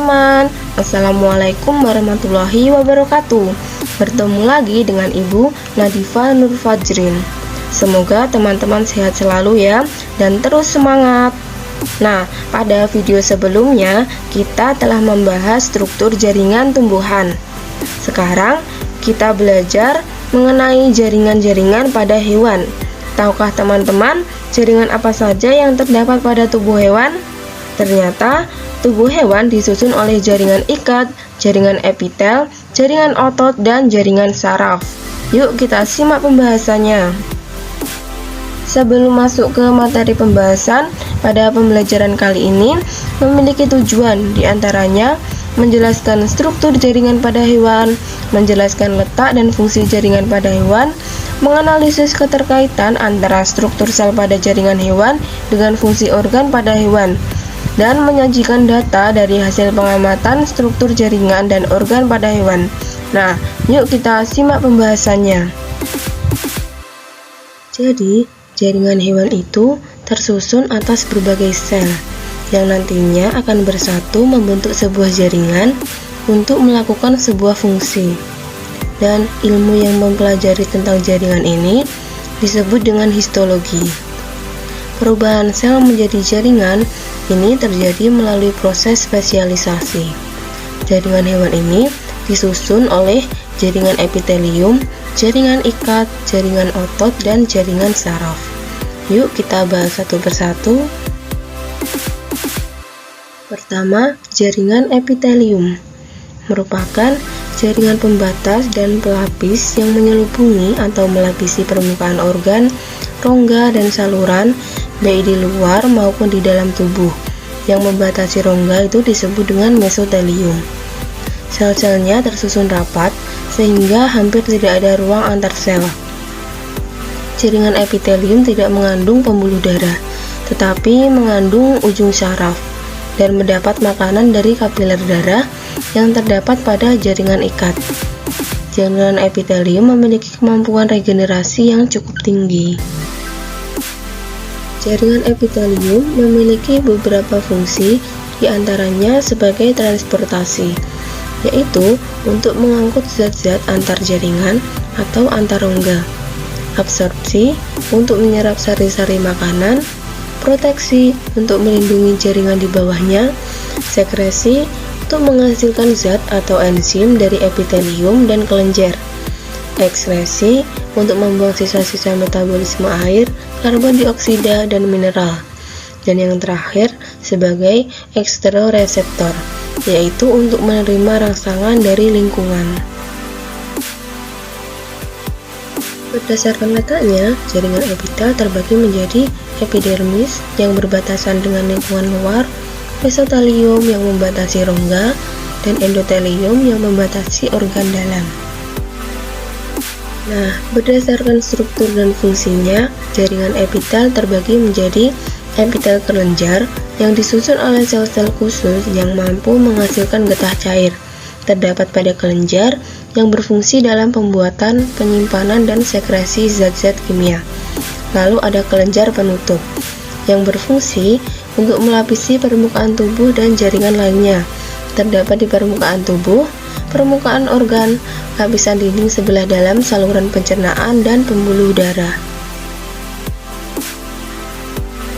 teman-teman, Assalamualaikum warahmatullahi wabarakatuh. Bertemu lagi dengan Ibu Nadifa Nur Fajrin. Semoga teman-teman sehat selalu ya, dan terus semangat. Nah, pada video sebelumnya kita telah membahas struktur jaringan tumbuhan. Sekarang kita belajar mengenai jaringan-jaringan pada hewan. Tahukah teman-teman jaringan apa saja yang terdapat pada tubuh hewan? Ternyata tubuh hewan disusun oleh jaringan ikat, jaringan epitel, jaringan otot, dan jaringan saraf. Yuk kita simak pembahasannya. Sebelum masuk ke materi pembahasan, pada pembelajaran kali ini memiliki tujuan, diantaranya menjelaskan struktur jaringan pada hewan, menjelaskan letak dan fungsi jaringan pada hewan, menganalisis keterkaitan antara struktur sel pada jaringan hewan dengan fungsi organ pada hewan, dan menyajikan data dari hasil pengamatan struktur jaringan dan organ pada hewan. Nah, yuk kita simak pembahasannya. Jadi, jaringan hewan itu tersusun atas berbagai sel yang nantinya akan bersatu membentuk sebuah jaringan untuk melakukan sebuah fungsi. Dan ilmu yang mempelajari tentang jaringan ini disebut dengan histologi. Perubahan sel menjadi jaringan ini terjadi melalui proses spesialisasi. Jaringan hewan ini disusun oleh jaringan epitelium, jaringan ikat, jaringan otot, dan jaringan saraf. Yuk kita bahas satu persatu. Pertama, jaringan epitelium merupakan jaringan pembatas dan pelapis yang menyelubungi atau melapisi permukaan organ, rongga, dan saluran, baik di luar maupun di dalam tubuh. Yang membatasi rongga itu disebut dengan mesotelium. Sel-selnya tersusun rapat sehingga hampir tidak ada ruang antar sel. Jaringan epitelium tidak mengandung pembuluh darah, tetapi mengandung ujung saraf dan mendapat makanan dari kapiler darah yang terdapat pada jaringan ikat. Jaringan epitelium memiliki kemampuan regenerasi yang cukup tinggi. Jaringan epitelium memiliki beberapa fungsi, diantaranya sebagai transportasi, yaitu untuk mengangkut zat-zat antar jaringan atau antar rongga, absorpsi untuk menyerap sari-sari makanan, proteksi untuk melindungi jaringan di bawahnya, sekresi untuk menghasilkan zat atau enzim dari epitelium dan kelenjar, ekskresi untuk membuang sisa-sisa metabolisme air, karbon dioksida, dan mineral, dan yang terakhir sebagai eksteroreseptor, yaitu untuk menerima rangsangan dari lingkungan. Berdasarkan letaknya, jaringan epitel terbagi menjadi epidermis yang berbatasan dengan lingkungan luar, mesotelium yang membatasi rongga, dan endotelium yang membatasi organ dalam. Nah, berdasarkan struktur dan fungsinya, jaringan epitel terbagi menjadi epitel kelenjar yang disusun oleh sel-sel khusus yang mampu menghasilkan getah cair. Terdapat pada kelenjar yang berfungsi dalam pembuatan, penyimpanan, dan sekresi zat-zat kimia. Lalu ada kelenjar penutup yang berfungsi untuk melapisi permukaan tubuh dan jaringan lainnya. Terdapat di permukaan tubuh, permukaan organ, lapisan dinding sebelah dalam saluran pencernaan, dan pembuluh darah.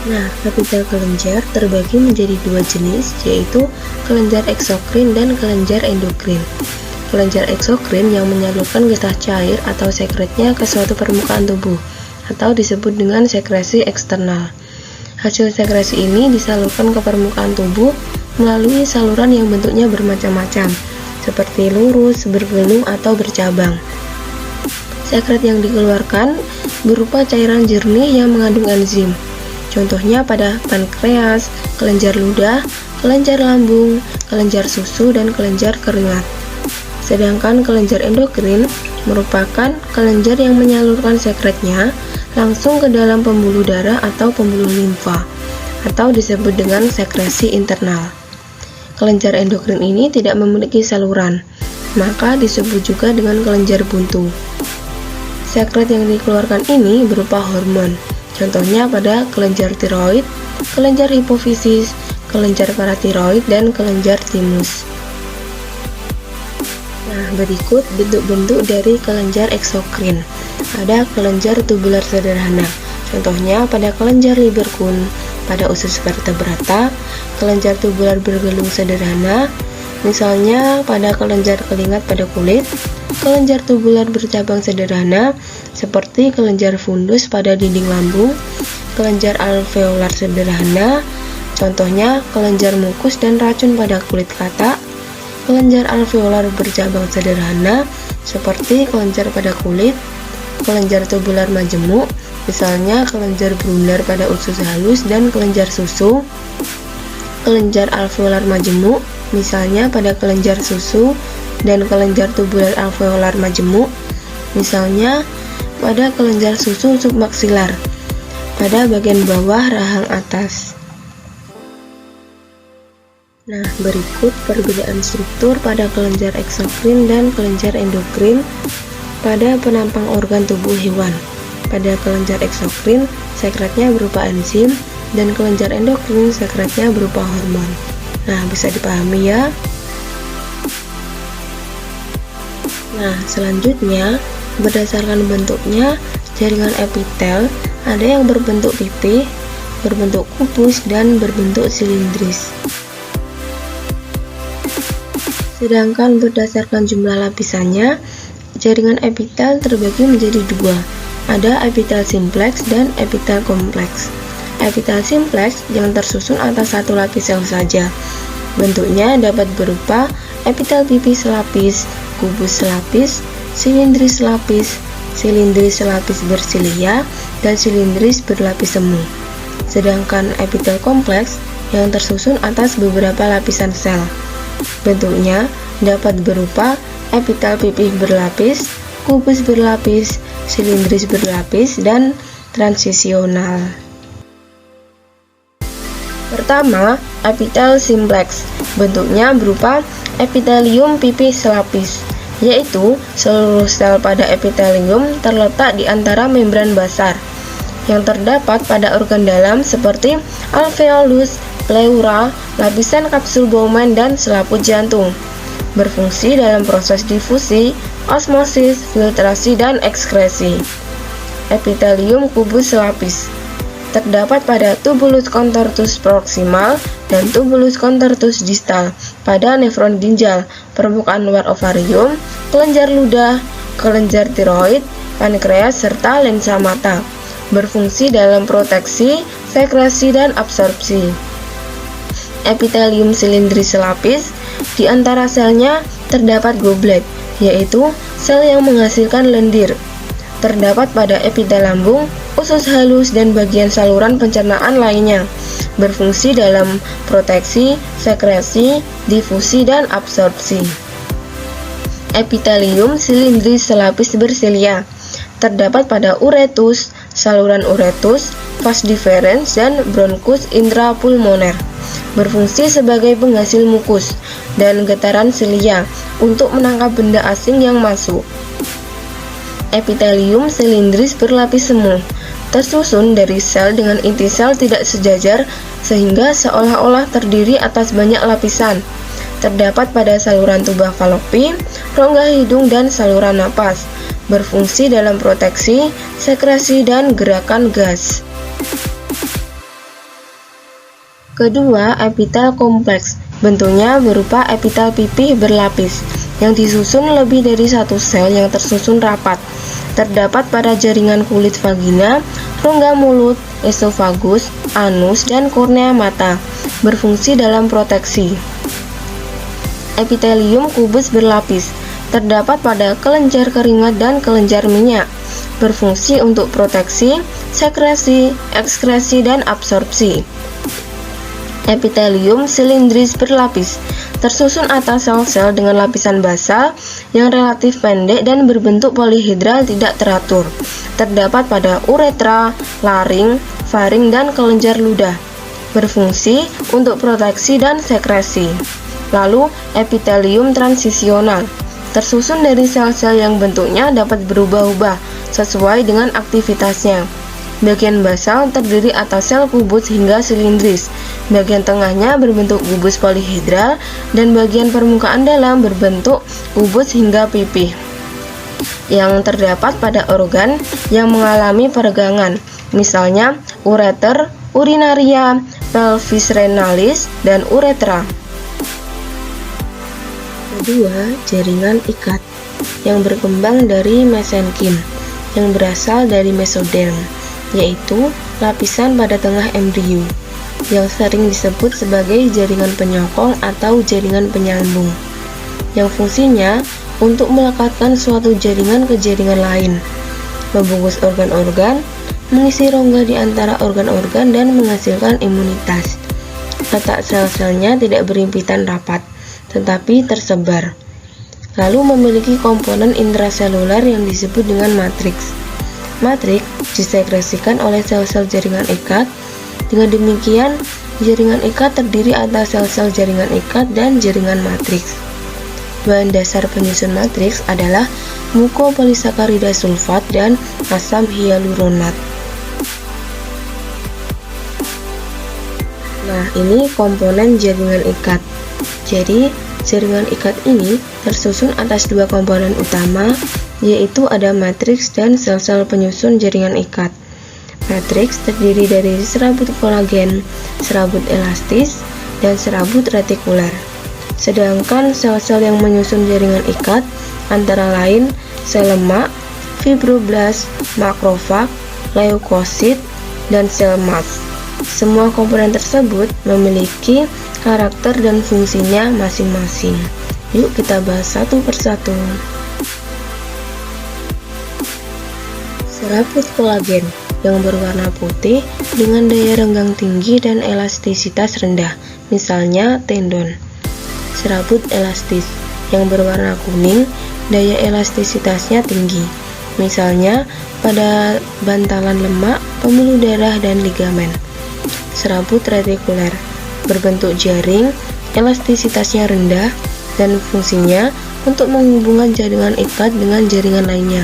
Nah, kapital kelenjar terbagi menjadi dua jenis, yaitu kelenjar eksokrin dan kelenjar endokrin. Kelenjar eksokrin yang menyalurkan getah cair atau sekretnya ke suatu permukaan tubuh, atau disebut dengan sekresi eksternal. Hasil sekresi ini disalurkan ke permukaan tubuh melalui saluran yang bentuknya bermacam-macam, seperti lurus, bergelung, atau bercabang. Sekret yang dikeluarkan berupa cairan jernih yang mengandung enzim. Contohnya pada pankreas, kelenjar ludah, kelenjar lambung, kelenjar susu, dan kelenjar keringat. Sedangkan kelenjar endokrin merupakan kelenjar yang menyalurkan sekretnya langsung ke dalam pembuluh darah atau pembuluh limfa, atau disebut dengan sekresi internal. Kelenjar endokrin ini tidak memiliki saluran, maka disebut juga dengan kelenjar buntu. Sekret yang dikeluarkan ini berupa hormon, contohnya pada kelenjar tiroid, kelenjar hipofisis, kelenjar paratiroid, dan kelenjar timus. Nah, berikut bentuk-bentuk dari kelenjar eksokrin. Ada kelenjar tubular sederhana, contohnya pada kelenjar Lieberkühn pada usus vertebrata, kelenjar tubular bergelung sederhana, misalnya pada kelenjar keringat pada kulit, kelenjar tubular bercabang sederhana, seperti kelenjar fundus pada dinding lambung, kelenjar alveolar sederhana, contohnya kelenjar mukus dan racun pada kulit katak, kelenjar alveolar bercabang sederhana, seperti kelenjar pada kulit, kelenjar tubular majemuk, misalnya kelenjar Brunner pada usus halus dan kelenjar susu, kelenjar alveolar majemuk, misalnya pada kelenjar susu dan kelenjar tubular alveolar majemuk, misalnya pada kelenjar susu submaksilar pada bagian bawah rahang atas. Nah, berikut perbedaan struktur pada kelenjar eksokrin dan kelenjar endokrin pada penampang organ tubuh hewan. Pada kelenjar eksokrin, sekretnya berupa enzim, dan kelenjar endokrin sekretnya berupa hormon. Nah, bisa dipahami ya. Nah, selanjutnya, berdasarkan bentuknya, jaringan epitel ada yang berbentuk pipih, berbentuk kubus, dan berbentuk silindris. Sedangkan berdasarkan jumlah lapisannya, jaringan epitel terbagi menjadi dua, ada epitel simplex dan epitel kompleks. Epitel simplex yang tersusun atas satu lapis sel saja. Bentuknya dapat berupa epitel pipih selapis, kubus selapis, silindris selapis, silindris selapis bersilia, dan silindris berlapis semu. Sedangkan epitel kompleks yang tersusun atas beberapa lapisan sel. Bentuknya dapat berupa epitel pipih berlapis, kubus berlapis, silindris berlapis, dan transisional. Pertama, epitel simplex. Bentuknya berupa epitelium pipih selapis, yaitu seluruh sel pada epitelium terletak di antara membran basar yang terdapat pada organ dalam seperti alveolus, pleura, lapisan kapsul Bowman, dan selaput jantung. Berfungsi dalam proses difusi, osmosis, filtrasi, dan ekskresi. Epitelium kubus selapis terdapat pada tubulus contortus proximal dan tubulus contortus distal pada nefron ginjal, permukaan luar ovarium, kelenjar ludah, kelenjar tiroid, pankreas, serta lensa mata. Berfungsi dalam proteksi, sekresi, dan absorpsi. Epitelium silindris selapis, di antara selnya terdapat goblet, yaitu sel yang menghasilkan lendir. Terdapat pada epitel lambung, usus halus, dan bagian saluran pencernaan lainnya. Berfungsi dalam proteksi, sekresi, difusi, dan absorpsi. Epitelium silindris selapis bersilia terdapat pada uretus, saluran uretus, vas deferens, dan bronkus intrapulmoner. Berfungsi sebagai penghasil mukus dan getaran silia untuk menangkap benda asing yang masuk. Epitelium silindris berlapis semu tersusun dari sel dengan inti sel tidak sejajar sehingga seolah-olah terdiri atas banyak lapisan. Terdapat pada saluran tuba falopi, rongga hidung, dan saluran napas. Berfungsi dalam proteksi, sekresi, dan gerakan gas. Kedua, epitel kompleks. Bentuknya berupa epitel pipih berlapis yang disusun lebih dari satu sel yang tersusun rapat. Terdapat pada jaringan kulit vagina, rongga mulut, esofagus, anus, dan kornea mata. Berfungsi dalam proteksi. Epitelium kubus berlapis terdapat pada kelenjar keringat dan kelenjar minyak. Berfungsi untuk proteksi, sekresi, ekskresi, dan absorpsi. Epitelium silindris berlapis tersusun atas sel-sel dengan lapisan basal yang relatif pendek dan berbentuk polihedral tidak teratur. Terdapat pada uretra, laring, faring, dan kelenjar ludah. Berfungsi untuk proteksi dan sekresi. Lalu, epitelium transisional tersusun dari sel-sel yang bentuknya dapat berubah-ubah sesuai dengan aktivitasnya. Bagian basal terdiri atas sel kubus hingga silindris. Bagian tengahnya berbentuk kubus polihedral dan bagian permukaan dalam berbentuk kubus hingga pipih yang terdapat pada organ yang mengalami peregangan, misalnya ureter, urinaria, pelvis renalis, dan uretra. Kedua, jaringan ikat yang berkembang dari mesenkim yang berasal dari mesoderm, yaitu lapisan pada tengah embrio yang sering disebut sebagai jaringan penyokong atau jaringan penyambung, yang fungsinya untuk melekatkan suatu jaringan ke jaringan lain, membungkus organ-organ, mengisi rongga di antara organ-organ, dan menghasilkan imunitas. Letak sel-selnya tidak berhimpitan rapat, tetapi tersebar, lalu memiliki komponen intraseluler yang disebut dengan matriks. Matriks disekresikan oleh sel-sel jaringan ikat. Dengan demikian, jaringan ikat terdiri atas sel-sel jaringan ikat dan jaringan matriks. Bahan dasar penyusun matriks adalah mukopolisakarida sulfat dan asam hyaluronat. Nah, ini komponen jaringan ikat. Jadi, jaringan ikat ini tersusun atas dua komponen utama, yaitu ada matriks dan sel-sel penyusun jaringan ikat. Matriks terdiri dari serabut kolagen, serabut elastis, dan serabut retikuler. Sedangkan sel-sel yang menyusun jaringan ikat antara lain sel lemak, fibroblast, makrofag, leukosit, dan sel mast. Semua komponen tersebut memiliki karakter dan fungsinya masing-masing. Yuk kita bahas satu persatu. Serabut kolagen yang berwarna putih dengan daya renggang tinggi dan elastisitas rendah, misalnya tendon. Serabut elastis yang berwarna kuning, daya elastisitasnya tinggi, misalnya pada bantalan lemak, pembuluh darah, dan ligamen. Serabut retikuler berbentuk jaring, elastisitasnya rendah, dan fungsinya untuk menghubungkan jaringan ikat dengan jaringan lainnya,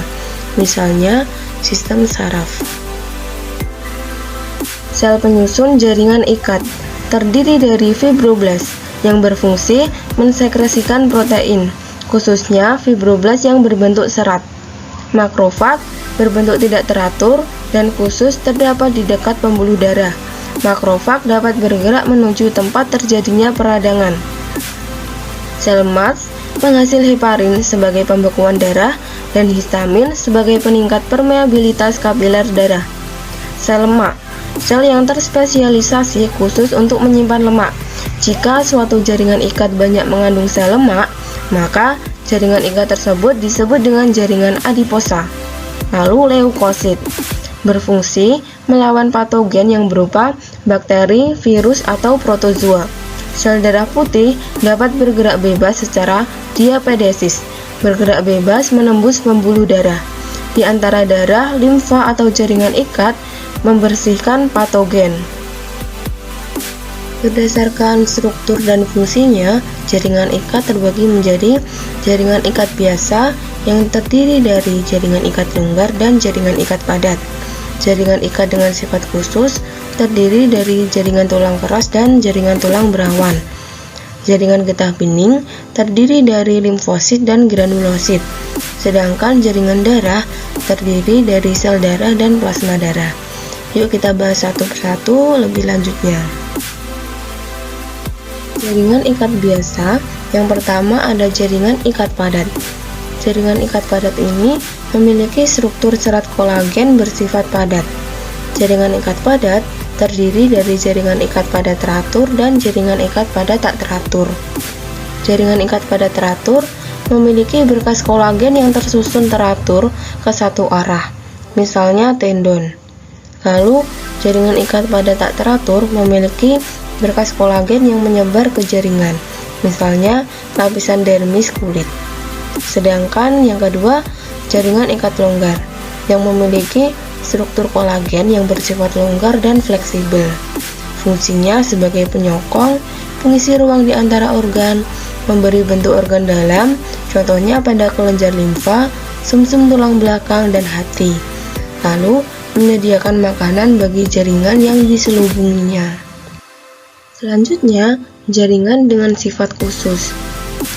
misalnya sistem saraf. Sel penyusun jaringan ikat terdiri dari fibroblast yang berfungsi mensekresikan protein, khususnya fibroblast yang berbentuk serat. Makrofag berbentuk tidak teratur dan khusus terdapat di dekat pembuluh darah. Makrofag dapat bergerak menuju tempat terjadinya peradangan. Sel mast penghasil heparin sebagai pembekuan darah dan histamin sebagai peningkat permeabilitas kapiler darah. Sel lemak, sel yang terspesialisasi khusus untuk menyimpan lemak. Jika suatu jaringan ikat banyak mengandung sel lemak, maka jaringan ikat tersebut disebut dengan jaringan adiposa. Lalu leukosit berfungsi melawan patogen yang berupa bakteri, virus, atau protozoa. Sel darah putih dapat bergerak bebas secara diapedesis, bergerak bebas menembus pembuluh darah. Di antara darah, limfa, atau jaringan ikat membersihkan patogen. Berdasarkan struktur dan fungsinya, jaringan ikat terbagi menjadi jaringan ikat biasa yang terdiri dari jaringan ikat longgar dan jaringan ikat padat. Jaringan ikat dengan sifat khusus terdiri dari jaringan tulang keras dan jaringan tulang berawan. Jaringan getah bening terdiri dari limfosit dan granulosit. Sedangkan jaringan darah terdiri dari sel darah dan plasma darah. Yuk kita bahas satu persatu lebih lanjutnya. Jaringan ikat biasa, yang pertama ada jaringan ikat padat. Jaringan ikat padat ini memiliki struktur serat kolagen bersifat padat. Jaringan ikat padat terdiri dari jaringan ikat padat teratur dan jaringan ikat padat tak teratur. Jaringan ikat padat teratur memiliki berkas kolagen yang tersusun teratur ke satu arah, misalnya tendon. Lalu, jaringan ikat padat tak teratur memiliki berkas kolagen yang menyebar ke jaringan, misalnya lapisan dermis kulit. Sedangkan yang kedua, jaringan ikat longgar yang memiliki struktur kolagen yang bersifat longgar dan fleksibel. Fungsinya sebagai penyokong, pengisi ruang di antara organ, memberi bentuk organ dalam, contohnya pada kelenjar limfa, sumsum tulang belakang, dan hati. Lalu, menyediakan makanan bagi jaringan yang diselubunginya. Selanjutnya, jaringan dengan sifat khusus.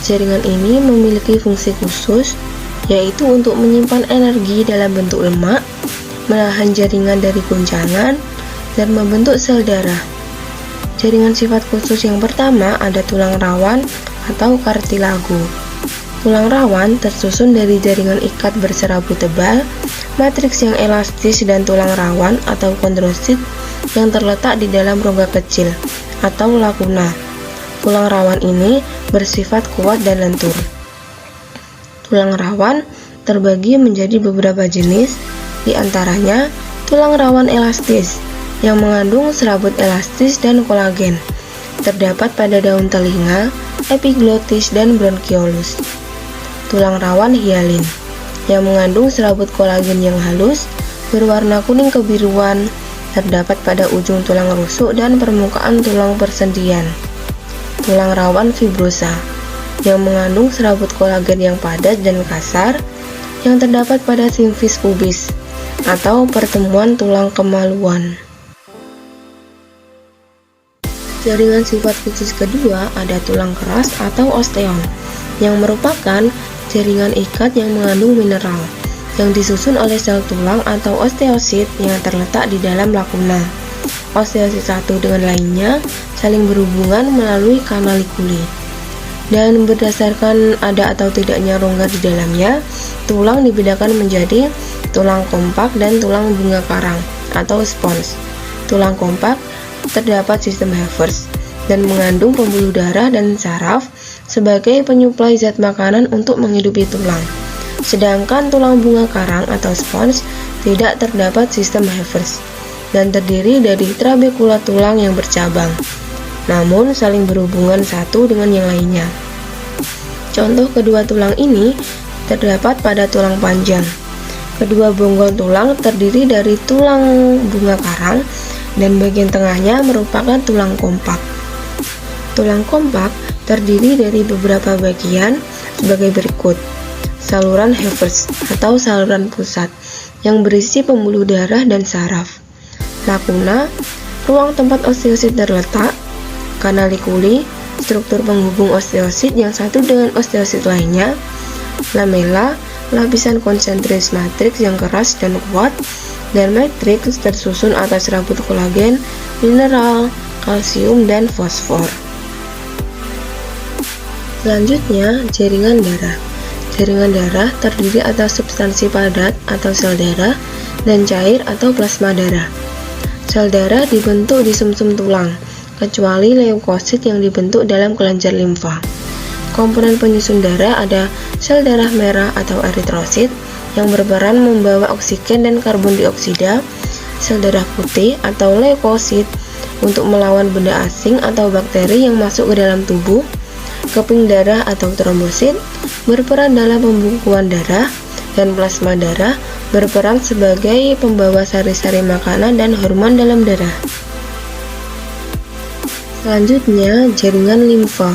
Jaringan ini memiliki fungsi khusus, yaitu untuk menyimpan energi dalam bentuk lemak, menahan jaringan dari guncangan, dan membentuk sel darah. Jaringan sifat khusus yang pertama ada tulang rawan atau kartilago. Tulang rawan tersusun dari jaringan ikat berserabut tebal, matriks yang elastis, dan tulang rawan atau kondrosit yang terletak di dalam rongga kecil atau lakuna. Tulang rawan ini bersifat kuat dan lentur. Tulang rawan terbagi menjadi beberapa jenis, di antaranya tulang rawan elastis yang mengandung serabut elastis dan kolagen. Terdapat pada daun telinga, epiglotis, dan bronkiolus. Tulang rawan hialin yang mengandung serabut kolagen yang halus berwarna kuning kebiruan, terdapat pada ujung tulang rusuk dan permukaan tulang persendian. Tulang rawan fibrosa yang mengandung serabut kolagen yang padat dan kasar yang terdapat pada simfis pubis atau pertemuan tulang kemaluan. Jaringan sifat khusus kedua ada tulang keras atau osteon yang merupakan jaringan ikat yang mengandung mineral yang disusun oleh sel tulang atau osteosit yang terletak di dalam lakuna. Osteosit satu dengan lainnya saling berhubungan melalui kanalikuli. Dan berdasarkan ada atau tidaknya rongga di dalamnya, tulang dibedakan menjadi tulang kompak dan tulang bunga karang atau spons. Tulang kompak terdapat sistem Havers dan mengandung pembuluh darah dan saraf sebagai penyuplai zat makanan untuk menghidupi tulang. Sedangkan tulang bunga karang atau spons tidak terdapat sistem Havers dan terdiri dari trabekula tulang yang bercabang, namun saling berhubungan satu dengan yang lainnya. Contoh kedua tulang ini terdapat pada tulang panjang. Kedua bonggol tulang terdiri dari tulang bunga karang dan bagian tengahnya merupakan tulang kompak. Tulang kompak terdiri dari beberapa bagian sebagai berikut. Saluran Havers atau saluran pusat yang berisi pembuluh darah dan saraf. Lakuna, ruang tempat osteosit terletak. Kanalikuli, struktur penghubung osteosit yang satu dengan osteosit lainnya. Lamela, lapisan konsentris matriks yang keras dan kuat. Dan matriks tersusun atas serabut kolagen, mineral, kalsium, dan fosfor. Selanjutnya, jaringan darah. Jaringan darah terdiri atas substansi padat atau sel darah dan cair atau plasma darah. Sel darah dibentuk di sumsum tulang, kecuali leukosit yang dibentuk dalam kelenjar limfa. Komponen penyusun darah ada sel darah merah atau eritrosit yang berperan membawa oksigen dan karbon dioksida, sel darah putih atau leukosit untuk melawan benda asing atau bakteri yang masuk ke dalam tubuh, keping darah atau trombosit berperan dalam pembekuan darah, dan plasma darah berperan sebagai pembawa sari-sari makanan dan hormon dalam darah. Selanjutnya, jaringan limfa.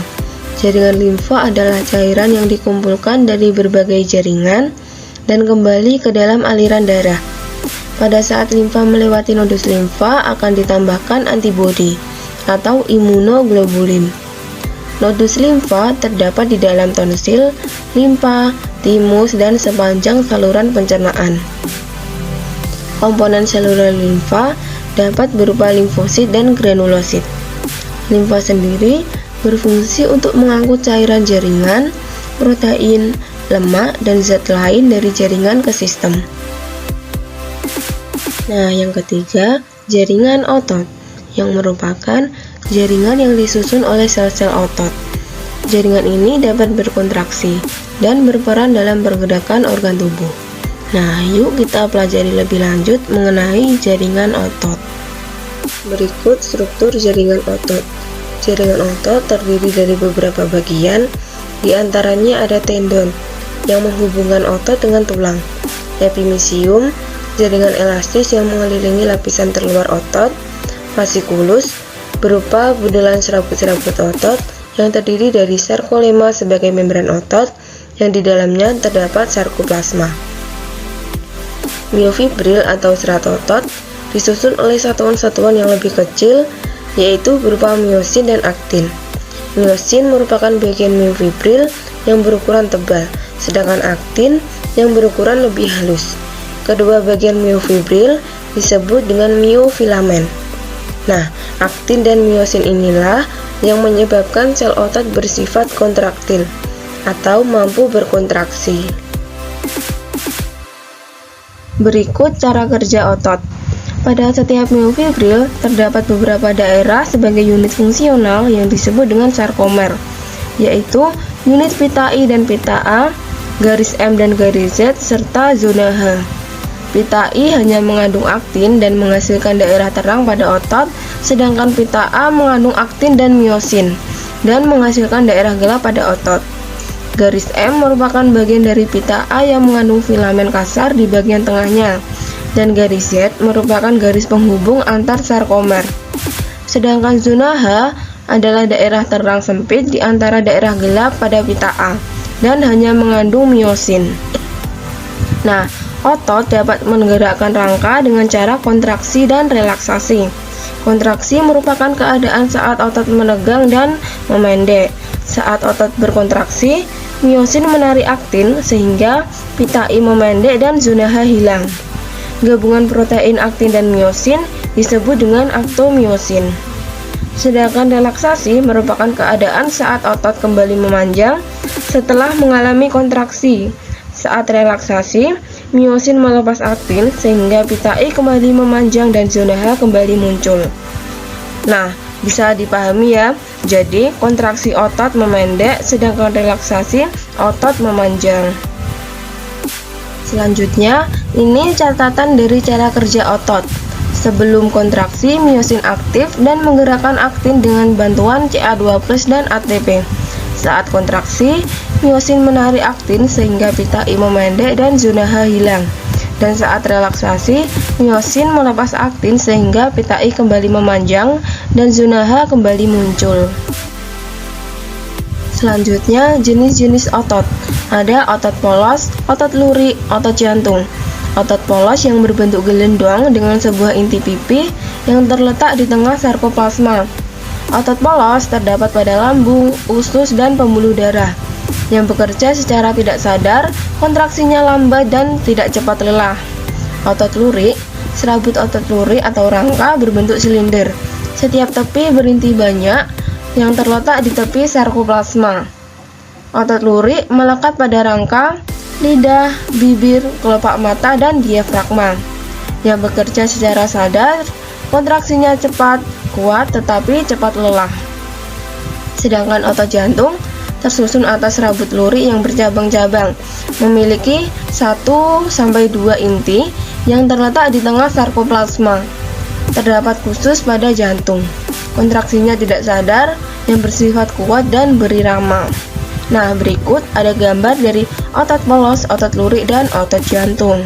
Jaringan limfa adalah cairan yang dikumpulkan dari berbagai jaringan dan kembali ke dalam aliran darah. Pada saat limfa melewati nodus limfa akan ditambahkan antibodi atau imunoglobulin. Nodus limfa terdapat di dalam tonsil, limfa, timus, dan sepanjang saluran pencernaan. Komponen seluler limfa dapat berupa limfosit dan granulosit. Limfa sendiri berfungsi untuk mengangkut cairan jaringan, protein, lemak, dan zat lain dari jaringan ke sistem. Nah, yang ketiga, jaringan otot, yang merupakan jaringan yang disusun oleh sel-sel otot. Jaringan ini dapat berkontraksi dan berperan dalam pergerakan organ tubuh. Nah, yuk kita pelajari lebih lanjut mengenai jaringan otot. Berikut struktur jaringan otot. Jaringan otot terdiri dari beberapa bagian, di antaranya ada tendon yang menghubungkan otot dengan tulang, epimysium, jaringan elastis yang mengelilingi lapisan terluar otot, fasciculus, berupa budelan serabut-serabut otot yang terdiri dari sarkolema sebagai membran otot yang di dalamnya terdapat sarkoplasma. Miofibril atau serat otot disusun oleh satuan-satuan yang lebih kecil, yaitu berupa miosin dan aktin. Miosin merupakan bagian miofibril yang berukuran tebal, sedangkan aktin yang berukuran lebih halus. Kedua bagian miofibril disebut dengan miofilamen. Nah, aktin dan miosin inilah yang menyebabkan sel otot bersifat kontraktil atau mampu berkontraksi. Berikut cara kerja otot. Pada setiap miofibril terdapat beberapa daerah sebagai unit fungsional yang disebut dengan sarkomer, yaitu unit pita I dan pita A, garis M dan garis Z, serta zona H. Pita I hanya mengandung aktin dan menghasilkan daerah terang pada otot, sedangkan pita A mengandung aktin dan miosin dan menghasilkan daerah gelap pada otot. Garis M merupakan bagian dari pita A yang mengandung filamen kasar di bagian tengahnya, dan garis Z merupakan garis penghubung antar sarkomer. Sedangkan zona H adalah daerah terang sempit di antara daerah gelap pada pita A dan hanya mengandung miosin. Nah, otot dapat menggerakkan rangka dengan cara kontraksi dan relaksasi. Kontraksi merupakan keadaan saat otot menegang dan memendek. Saat otot berkontraksi, miosin menarik aktin sehingga pita I memendek dan zona H hilang. Gabungan protein aktin dan miosin disebut dengan aktomiosin. Sedangkan relaksasi merupakan keadaan saat otot kembali memanjang setelah mengalami kontraksi. Saat relaksasi, miosin melepas aktin sehingga pita I kembali memanjang dan zona H kembali muncul. Nah, bisa dipahami ya. Jadi, kontraksi otot memendek sedangkan relaksasi otot memanjang. Selanjutnya, ini catatan dari cara kerja otot. Sebelum kontraksi, miosin aktif dan menggerakkan aktin dengan bantuan Ca2+ dan ATP. Saat kontraksi, miosin menarik aktin sehingga pita I memendek dan zona H hilang. Dan saat relaksasi, miosin melepas aktin sehingga pita I kembali memanjang dan zona H kembali muncul. Selanjutnya, jenis-jenis otot. Ada otot polos, otot lurik, otot jantung. Otot polos yang berbentuk gelendong dengan sebuah inti pipi yang terletak di tengah sarkoplasma. Otot polos terdapat pada lambung, usus, dan pembuluh darah yang bekerja secara tidak sadar, kontraksinya lambat dan tidak cepat lelah. Otot lurik, serabut otot lurik atau rangka berbentuk silinder. Setiap tepi berinti banyak yang terletak di tepi sarkoplasma. Otot lurik melekat pada rangka, lidah, bibir, kelopak mata, dan diafragma yang bekerja secara sadar, kontraksinya cepat, kuat, tetapi cepat lelah. Sedangkan otot jantung tersusun atas serabut lurik yang bercabang-cabang, memiliki 1-2 inti yang terletak di tengah sarkoplasma. Terdapat khusus pada jantung. Kontraksinya tidak sadar, yang bersifat kuat dan berirama. Nah, berikut ada gambar dari otot polos, otot lurik, dan otot jantung.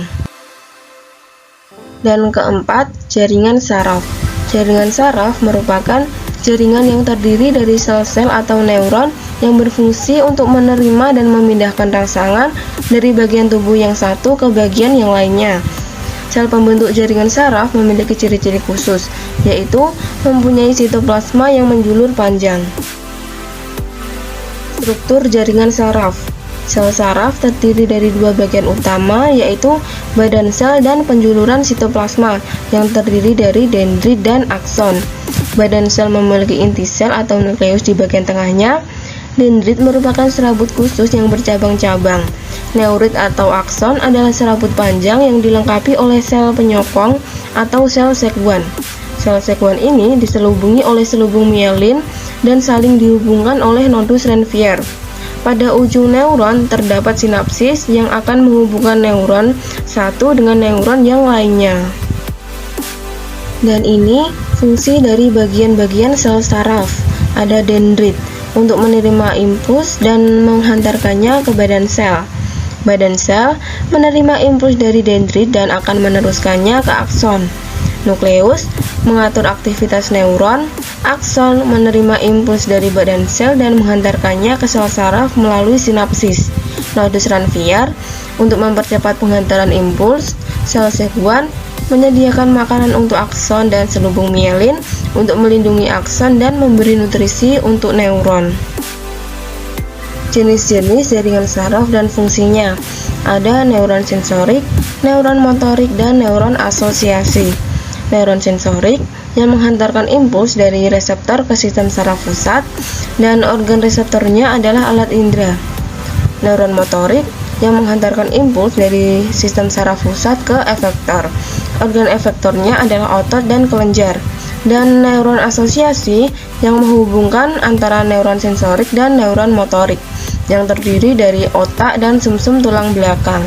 Dan keempat, jaringan saraf. Jaringan saraf merupakan jaringan yang terdiri dari sel-sel atau neuron yang berfungsi untuk menerima dan memindahkan rangsangan dari bagian tubuh yang satu ke bagian yang lainnya. Sel pembentuk jaringan saraf memiliki ciri-ciri khusus, yaitu mempunyai sitoplasma yang menjulur panjang. Struktur jaringan saraf. Sel saraf terdiri dari dua bagian utama, yaitu badan sel dan penjuluran sitoplasma yang terdiri dari dendrit dan akson. Badan sel memiliki inti sel atau nukleus di bagian tengahnya. Dendrit merupakan serabut khusus yang bercabang-cabang. Neurit atau akson adalah serabut panjang yang dilengkapi oleh sel penyokong atau sel sekuan. Sel sekuan ini diselubungi oleh selubung mielin dan saling dihubungkan oleh nodus Ranvier. Pada ujung neuron terdapat sinapsis yang akan menghubungkan neuron satu dengan neuron yang lainnya. Dan ini fungsi dari bagian-bagian sel saraf. Ada dendrit untuk menerima impuls dan menghantarkannya ke badan sel. Badan sel menerima impuls dari dendrit dan akan meneruskannya ke akson. Nukleus mengatur aktivitas neuron. Akson menerima impuls dari badan sel dan menghantarkannya ke sel saraf melalui sinapsis. Nodus Ranvier untuk mempercepat penghantaran impuls, sel C1 menyediakan makanan untuk akson dan selubung mielin untuk melindungi akson dan memberi nutrisi untuk neuron. Jenis-jenis jaringan saraf dan fungsinya. Ada neuron sensorik, neuron motorik, dan neuron asosiasi. Neuron sensorik yang menghantarkan impuls dari reseptor ke sistem saraf pusat, dan organ reseptornya adalah alat indera. Neuron motorik yang menghantarkan impuls dari sistem saraf pusat ke efektor. Organ efektornya adalah otot dan kelenjar. Dan neuron asosiasi yang menghubungkan antara neuron sensorik dan neuron motorik, yang terdiri dari otak dan sumsum tulang belakang.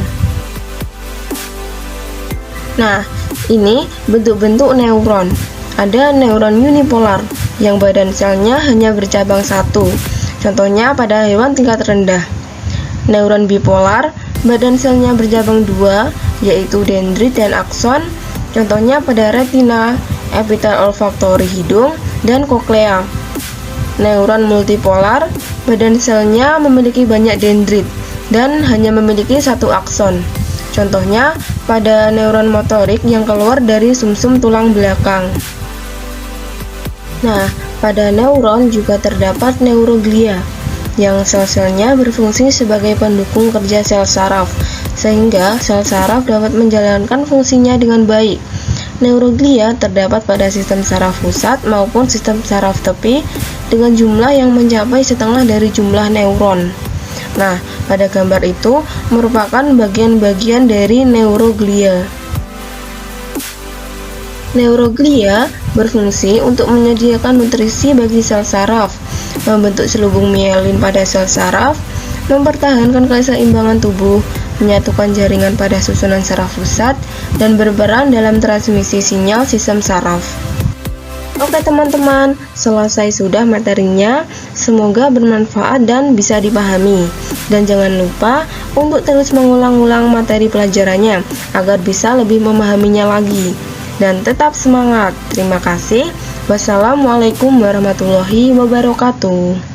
Nah, ini bentuk-bentuk neuron. Ada neuron unipolar, yang badan selnya hanya bercabang satu. Contohnya pada hewan tingkat rendah. Neuron bipolar, badan selnya bercabang dua, yaitu dendrit dan akson. Contohnya pada retina, epitel olfaktori hidung, dan koklea. Neuron multipolar, badan selnya memiliki banyak dendrit dan hanya memiliki satu akson. Contohnya pada neuron motorik yang keluar dari sumsum tulang belakang. Nah, pada neuron juga terdapat neuroglia, yang sel-selnya berfungsi sebagai pendukung kerja sel saraf, sehingga sel saraf dapat menjalankan fungsinya dengan baik. Neuroglia terdapat pada sistem saraf pusat maupun sistem saraf tepi dengan jumlah yang mencapai setengah dari jumlah neuron. Nah, pada gambar itu merupakan bagian-bagian dari neuroglia. Neuroglia berfungsi untuk menyediakan nutrisi bagi sel saraf, membentuk selubung mielin pada sel saraf, mempertahankan keseimbangan tubuh, menyatukan jaringan pada susunan saraf pusat, dan berperan dalam transmisi sinyal sistem saraf. Oke teman-teman, selesai sudah materinya. Semoga bermanfaat dan bisa dipahami. Dan jangan lupa untuk terus mengulang-ulang materi pelajarannya agar bisa lebih memahaminya lagi. Dan tetap semangat. Terima kasih. Wassalamualaikum warahmatullahi wabarakatuh.